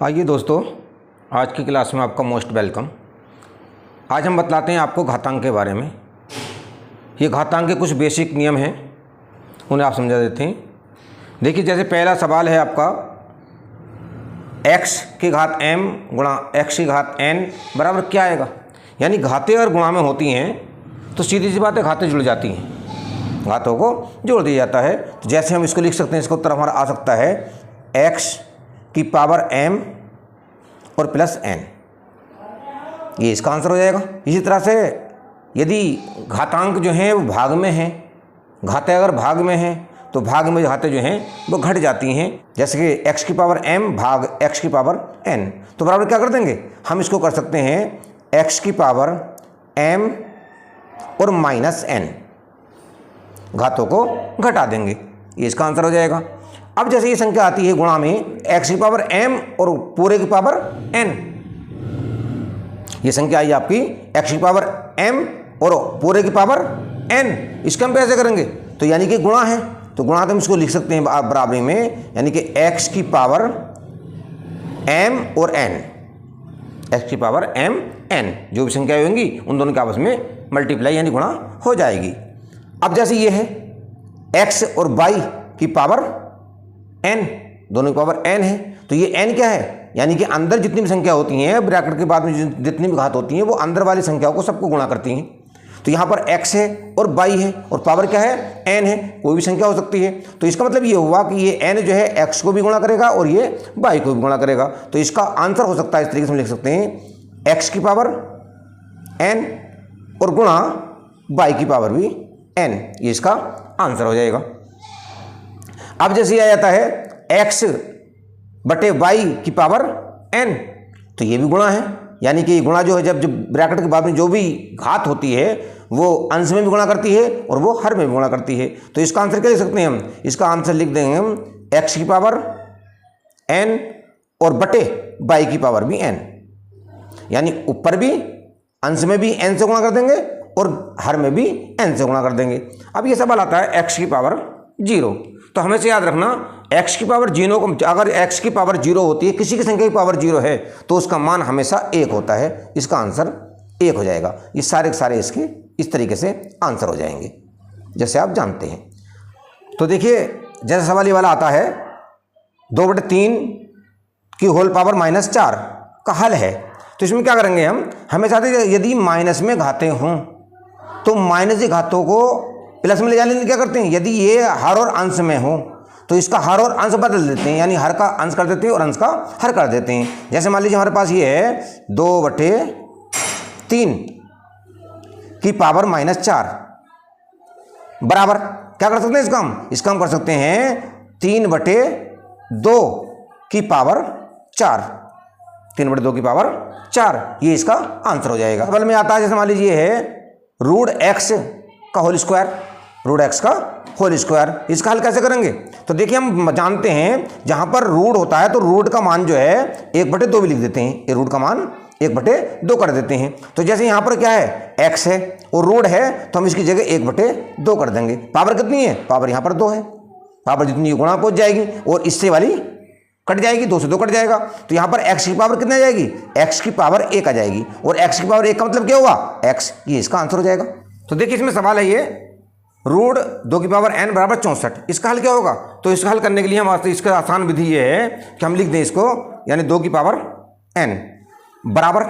आइए दोस्तों, आज की क्लास में आपका मोस्ट वेलकम। आज हम बतलाते हैं आपको घातांक के बारे में। ये घातांक के कुछ बेसिक नियम हैं, उन्हें आप समझा देते हैं। देखिए, जैसे पहला सवाल है आपका x की घात m गुणा x की घात n बराबर क्या आएगा। यानी घातें अगर गुणा में होती हैं तो सीधी सी बात है, घातें जुड़ जाती हैं, घातों को जोड़ दिया जाता है। तो जैसे हम इसको लिख सकते हैं, इसका उत्तर हमारा आ सकता है x की पावर m और प्लस n, ये इसका आंसर हो जाएगा। इसी तरह से यदि घातांक जो हैं वो भाग में हैं, घातें अगर भाग में हैं तो भाग में घातें जो हैं वो घट जाती हैं। जैसे कि x की पावर m भाग x की पावर n, तो बराबर क्या कर देंगे, हम इसको कर सकते हैं x की पावर m और माइनस n, घातों को घटा देंगे, ये इसका आंसर हो जाएगा। अब जैसे ये संख्या आती है गुणा में x की पावर m और पूरे की पावर n, ये संख्या आई आपकी x की पावर m और पूरे की पावर n, इसका हम कैसे करेंगे, तो यानी कि गुणा है, तो गुणा तो हम इसको लिख सकते हैं बराबरी में, यानी कि x की पावर m और n, x की पावर m n, जो भी संख्याएं होंगी उन दोनों के आपस में मल्टीप्लाई यानी गुणा हो जाएगी। अब जैसे ये है x और y की पावर n, दोनों की पावर n है, तो ये n क्या है, यानी कि अंदर जितनी भी संख्या होती हैं ब्रैकेट के बाद में जितनी भी घात होती हैं वो अंदर वाली संख्याओं को सबको गुणा करती हैं। तो यहाँ पर x है और y है और पावर क्या है, n है, कोई भी संख्या हो सकती है। तो इसका मतलब ये हुआ कि ये n जो है x को भी गुणा करेगा और ये y को भी गुणा करेगा। तो इसका आंसर हो सकता है, इस तरीके से हम लिख सकते हैं x की पावर n और गुणा y की पावर भी n, ये इसका आंसर हो जाएगा। अब जैसे ये आ जाता है x बटे y की पावर n, तो ये भी गुणा है, यानी कि गुणा जो है जब ब्रैकेट के बाद में जो भी घात होती है वो अंश में भी गुणा करती है और वो हर में भी गुणा करती है। तो इसका आंसर क्या लिख सकते हैं हम, इसका आंसर लिख देंगे हम x की पावर n और बटे y की पावर भी n, यानी ऊपर भी अंश में भी n से गुणा कर देंगे और हर में भी n से गुणा कर देंगे। अब ये सवाल आता है x की पावर 0, तो हमें से याद रखना x की पावर 0 को, अगर x की पावर 0 होती है, किसी की संख्या की पावर 0 है तो उसका मान हमेशा 1 होता है, इसका आंसर 1 हो जाएगा। ये सारे के सारे इसके इस तरीके से आंसर हो जाएंगे जैसे आप जानते हैं। तो देखिए, जैसे सवाल ये वाला आता है 2/3 की होल पावर -4 का हल है, तो इसमें क्या करेंगे हम, हमें चाहते हैं यदि माइनस में घातें हों तो माइनस की घातों को प्लस में ले जाने के लिए क्या करते हैं, यदि ये हर और अंश में हो तो इसका हर और अंश बदल देते हैं, यानी हर का अंश कर देते हैं और अंश का हर कर देते हैं। जैसे मान लीजिए हमारे पास ये है 2/3 की पावर -4 बराबर क्या कर सकते हैं, इसका हम कर सकते हैं 3/2 की पावर 4, 3/2 की पावर 4, ये इसका आंसर हो जाएगा। बल में आता है, जैसे मान लीजिए है √x का होल स्क्वायर, √x का होल स्क्वायर, इसका हल कैसे करेंगे, तो देखिए हम जानते हैं जहां पर रूट होता है तो रूट का मान जो है 1/2 भी लिख देते हैं, ये रूट का मान 1/2 कर देते हैं। तो जैसे यहां पर क्या है, x है और रूट है तो हम इसकी जगह 1/2 कर देंगे। पावर कितनी है, पावर यहां पर 2 है, पावर जितनी गुणा पहुंच जाएगी और इससे वाली कट जाएगी, 2 से 2 कट जाएगा, तो यहाँ पर x की पावर कितनी आ जाएगी, x की पावर 1 आ जाएगी, और x की पावर 1 का मतलब क्या हुआ, x, ये इसका आंसर हो जाएगा। तो देखिए इसमें सवाल है ये √2 की पावर n बराबर 64, इसका हल क्या होगा, तो इसका हल करने के लिए हम इसका आसान विधि ये है कि हम लिख दें इसको, यानी 2 की पावर n बराबर,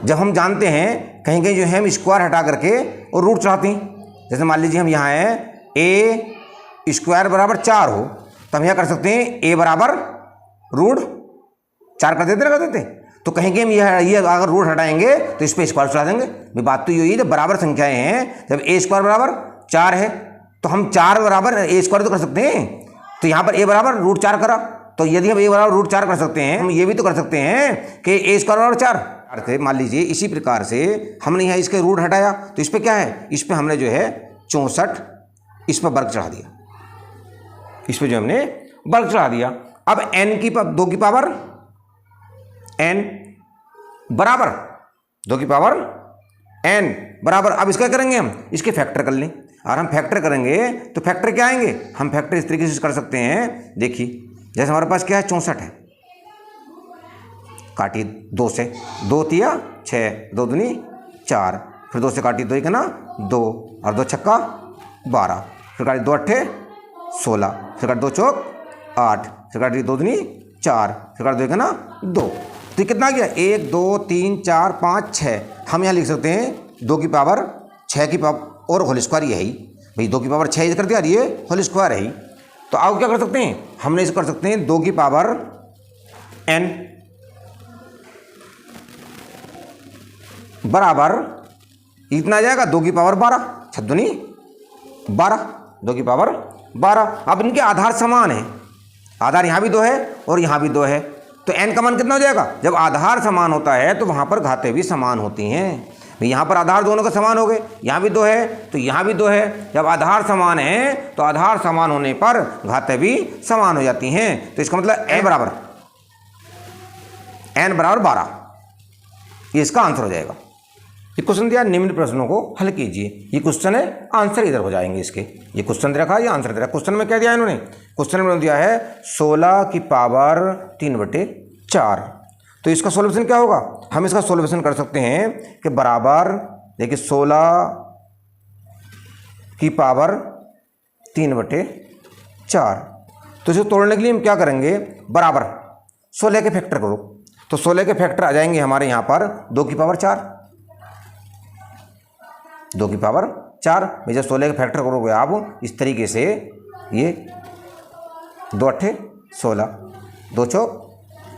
जब हम जानते हैं कहीं कहीं जो है हम स्क्वायर हटा करके और रूट चढ़ाते हैं, जैसे मान लीजिए हम यहाँ है a² बराबर 4 हो तो हम यह कर सकते हैं a बराबर √4 कर देते ना, कर देते, तो कहेंगे हम ये अगर रूट हटाएंगे तो इस पर स्क्वायर चढ़ा देंगे। बात तो यही है, जब बराबर संख्याएं हैं, जब a² बराबर 4 है तो हम 4 बराबर a² तो कर सकते हैं, तो यहाँ पर a बराबर √4 करा, तो यदि हम a बराबर √4 कर सकते हैं, हम ये भी तो कर सकते हैं कि a² बराबर 4 थे। मान लीजिए इसी प्रकार से हमने यहाँ इसके रूट हटाया तो इस पर क्या है, इस पर हमने जो है 64 इस पर वर्ग चढ़ा दिया, इस पर जो हमने वर्ग चढ़ा दिया। अब n की 2 की पावर n बराबर 2 की पावर n बराबर, अब इसका करेंगे हम, इसके फैक्टर कर लें, और हम फैक्टर करेंगे तो फैक्टर क्या आएंगे, हम फैक्टर इस तरीके से कर सकते हैं। देखिए जैसे हमारे पास क्या है 64 है, काटी 2 से, 2 तिया 6, 2 दूनी 4, फिर 2 से काटी 2 का ना 2 और 2 छक्का 12, फिर काटी 2 अट्ठे 16, फिर काटी 2 चौक 8, फिर काटी 2 दूनी 4, फिर काटी 2 का ना 2। तो कितना आ गया 1 2 3 4 5 6। हम यहाँ लिख सकते हैं 2 की पावर 6 की पावर और होल स्क्वायर, ये है ही भाई 2 की पावर 6 कर दिया, ये होल स्क्वायर है ही। तो आप क्या कर सकते हैं, हमने इसे कर सकते हैं 2 की पावर n बराबर इतना आ जाएगा 2 की पावर 12, 6 दूनी 12, 2 की पावर 12। अब इनके आधार समान है, आधार यहाँ भी 2 है और यहाँ भी 2 है, तो n का मान कितना हो जाएगा, जब आधार समान होता है तो वहाँ पर घातें भी समान होती हैं। यहाँ पर आधार दोनों के समान हो गए, यहाँ भी 2 है तो यहाँ भी 2 है, जब आधार समान है तो आधार समान होने पर घातें भी समान हो जाती हैं। तो इसका मतलब n बराबर 12, ये इसका आंसर हो जाएगा। ये क्वेश्चन दिया, निम्न प्रश्नों को हल कीजिए। ये क्वेश्चन है, आंसर इधर हो जाएंगे इसके। ये क्वेश्चन दे रखा है, ये आंसर दे रखा है। क्वेश्चन में क्या दिया है इन्होंने, क्वेश्चन में दिया है 16 की पावर 3/4। तो इसका सॉल्यूशन क्या होगा, हम इसका सॉल्यूशन कर सकते हैं कि बराबर, देखिए 16 की पावर 3/4। तो इसको तोड़ने के लिए हम क्या करेंगे, बराबर 16 के फैक्टर करो, तो 16 के फैक्टर आ जाएंगे हमारे यहाँ पर 2 की पावर 4, 2 की पावर 4। भाई जब 16 के फैक्टर करोगे आप इस तरीके से, ये 2 अट्ठे 16, 2 चौक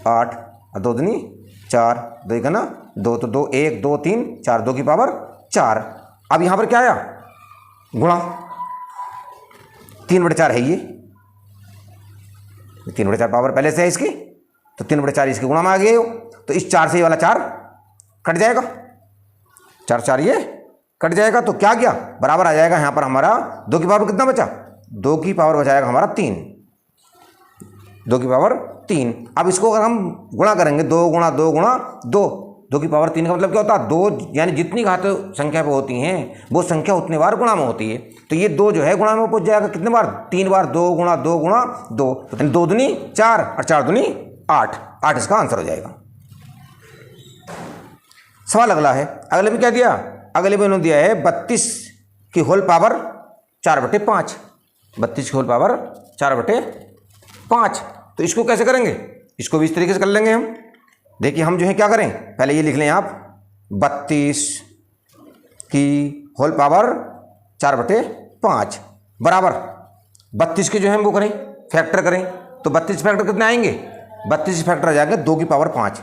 8 और 2 दूनी 4, 2 का ना 2, तो 2 1 2 3 4, 2 की पावर 4। अब यहाँ पर क्या आया, गुणा 3/4 है, ये 3/4 पावर पहले से है इसकी, तो 3/4 इसके गुणा में आ गए हो, तो इस 4 से ये वाला 4 कट जाएगा, 4 4 ये कट जाएगा, तो क्या किया, बराबर आ जाएगा यहाँ पर हमारा 2 की पावर कितना बचा, 2 की पावर बचाएगा हमारा 3, 2 की पावर 3। अब इसको अगर हम गुणा करेंगे 2 गुणा 2 गुणा 2, 2 की पावर 3 का मतलब क्या होता है, 2 यानी जितनी घात संख्या पे होती हैं वो संख्या उतने बार गुणा में होती है। तो ये 2 जो है गुणा में पहुंच जाएगा कितने बार, 3 बार, 2 गुणा 2 गुणा 2, तो 2 दूनी 4 और 4 दूनी 8, 8 इसका आंसर हो जाएगा। सवाल अगला है, अगले में क्या दिया, अगले में इन्होंने दिया है 32 की होल पावर 4/5, 32 की होल पावर 4/5। तो इसको कैसे करेंगे, इसको भी इस तरीके से कर लेंगे हम। देखिए हम जो है क्या करें, पहले ये लिख लें आप 32 की होल पावर 4/5 बराबर 32 के जो है हम वो करें फैक्टर करें, तो 32 फैक्टर कितने आएंगे, 32 फैक्टर आ जाएंगे 2 की पावर 5,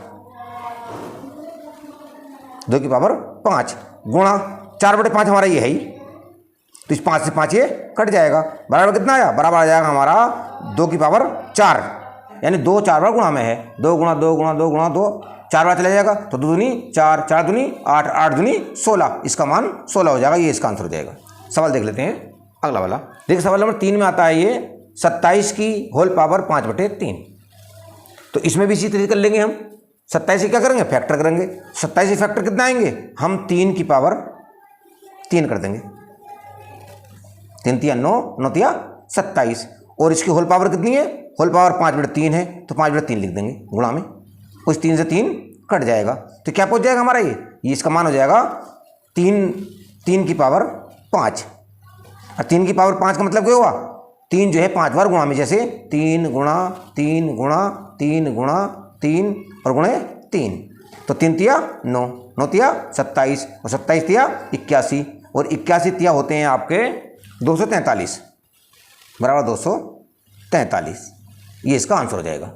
2 की पावर 5 गुणा 4/5 हमारा ये है ही, तो इस 5 से 5 ये कट जाएगा, बराबर कितना आया, बराबर आ जाएगा हमारा 2 की पावर 4, यानी 2 4 बार गुणा में है, 2 गुणा 2 गुणा 2 गुणा 2 4 बार चला जाएगा, तो 2 दूनी 4, 4 दूनी 8, 8 दूनी 16, इसका मान 16 हो जाएगा, ये इसका आंसर हो जाएगा। सवाल देख लेते हैं अगला वाला। देखिए सवाल नंबर 3 में आता है ये 27 की होल पावर 5/3। तो इसमें भी इसी तरीके कर लेंगे हम, 27 से क्या करेंगे, फैक्टर करेंगे। 27 से फैक्टर कितना आएंगे, हम 3 की पावर 3 कर देंगे, 3 तिया 9, 9 तिया 27, और इसकी होल पावर कितनी है, होल पावर 5/3 है, तो 5/3 लिख देंगे गुणा में, उस 3 से 3 कट जाएगा, तो क्या पहुंच जाएगा हमारा ये इसका मान हो जाएगा 3 की पावर 5। और 3 की पावर 5 का मतलब क्या हुआ, 3 जो है 5 बार गुणा में, जैसे 3 गुणा 3 गुणा 3 गुणा 3 और गुणे 3, तो 3 तिया 9, 9 तिया 27 और 27 तिया 81, और 81 तिया होते हैं आपके 243 बराबर 243, ये इसका आंसर हो जाएगा।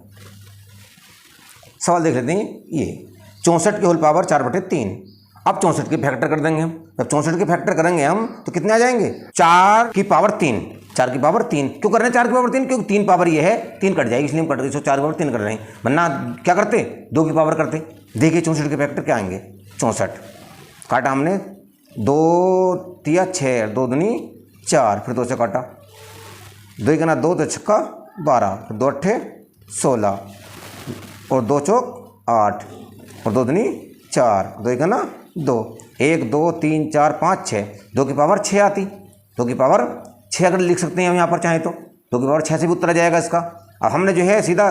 सवाल देख लेते हैं ये 64 की होल पावर 4/3। अब 64 के फैक्टर कर देंगे हम, जब 64 के फैक्टर करेंगे हम तो कितने आ जाएंगे, 4 की पावर 3, 4 की पावर 3 क्यों कर रहे हैं, 4 की पावर 3 क्योंकि 3 पावर ये है 3 कट जाएगी, इसलिए हम कट रहे, 4 की पावर 3 कर रहे हैं, वरना क्या करते 2 की पावर करते। देखिए 64 के फैक्टर क्या आएंगे, 64 काटा हमने 2 तिया 6, 2 दूनी 4, फिर 2 से काटा, 2 का ना 2, 2 छक्का 12, फिर 2 अट्ठे 16 और 2 चौक 8 और 2 दूनी 4, 2 का ना 2, 1 2 3 4 5 6, 2 की पावर 6 आती, 2 की पावर 6 अगर लिख सकते हैं हम यहाँ पर चाहें तो, 2 की पावर 6 से भी उत्तर आ जाएगा इसका। अब हमने जो है सीधा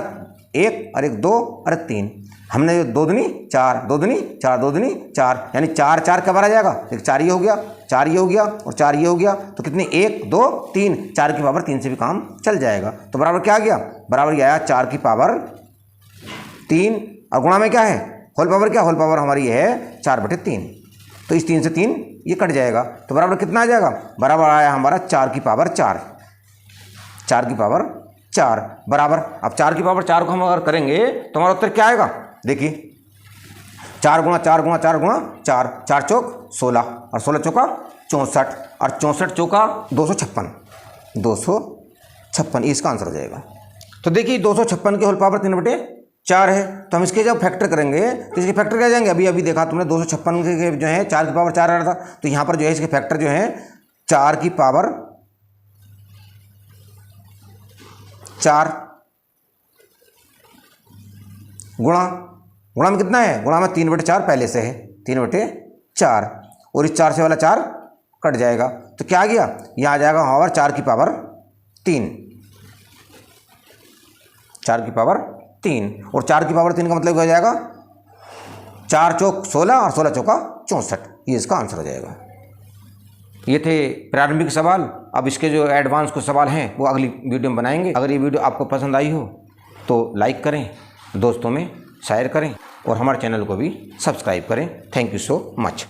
1 और 1 2 और 1 3। हमने जो 2 दूनी 4, 2 दूनी 4, 2 दूनी 4, यानी 4 4 कब आ जाएगा, एक 4 ये हो गया, 4 ये हो गया और 4 ये हो गया, तो कितने 1 2 3, 4 की पावर 3 से भी काम चल जाएगा। तो बराबर क्या आ गया, बराबर ये आया 4 की पावर 3 और गुणा में क्या है, होल पावर, क्या होल पावर हमारी है 4/3। तो इस 3 से 3 ये कट जाएगा, तो बराबर कितना आ जाएगा, बराबर आया हमारा 4 की पावर 4, 4 की पावर 4 बराबर। अब 4 की पावर 4 को हम अगर करेंगे तो हमारा उत्तर क्या आएगा, देखिए 4 गुणा 4 गुणा 4 गुणा 4, 4 चौक 16 और 16 चौका 64 और 64 चौका 256, 256 इसका आंसर हो जाएगा। तो देखिए 256 के होल पावर 3/4 है, तो हम इसके जब फैक्टर करेंगे तो इसके फैक्टर क्या जाएंगे, अभी देखा तुमने 256 के जो है 4 की पावर 4 आ रहा था, तो यहाँ पर जो है इसके फैक्टर जो है 4 की पावर 4 गुणा में कितना है, गुणा में 3/4 पहले से है, 3/4 और इस 4 से वाला 4 कट जाएगा, तो क्या आ गया, यहाँ आ जाएगा हमारा 4 की पावर 3, 4 की पावर 3 और 4 की पावर 3 का मतलब क्या हो जाएगा, 4 चौक 16 और 16 चौका 64, ये इसका आंसर हो जाएगा। ये थे प्रारंभिक सवाल। अब इसके जो एडवांस कुछ सवाल हैं वो अगली वीडियो में बनाएंगे। अगर ये वीडियो आपको पसंद आई हो तो लाइक करें, दोस्तों में शेयर करें और हमारे चैनल को भी सब्सक्राइब करें। Thank you so much.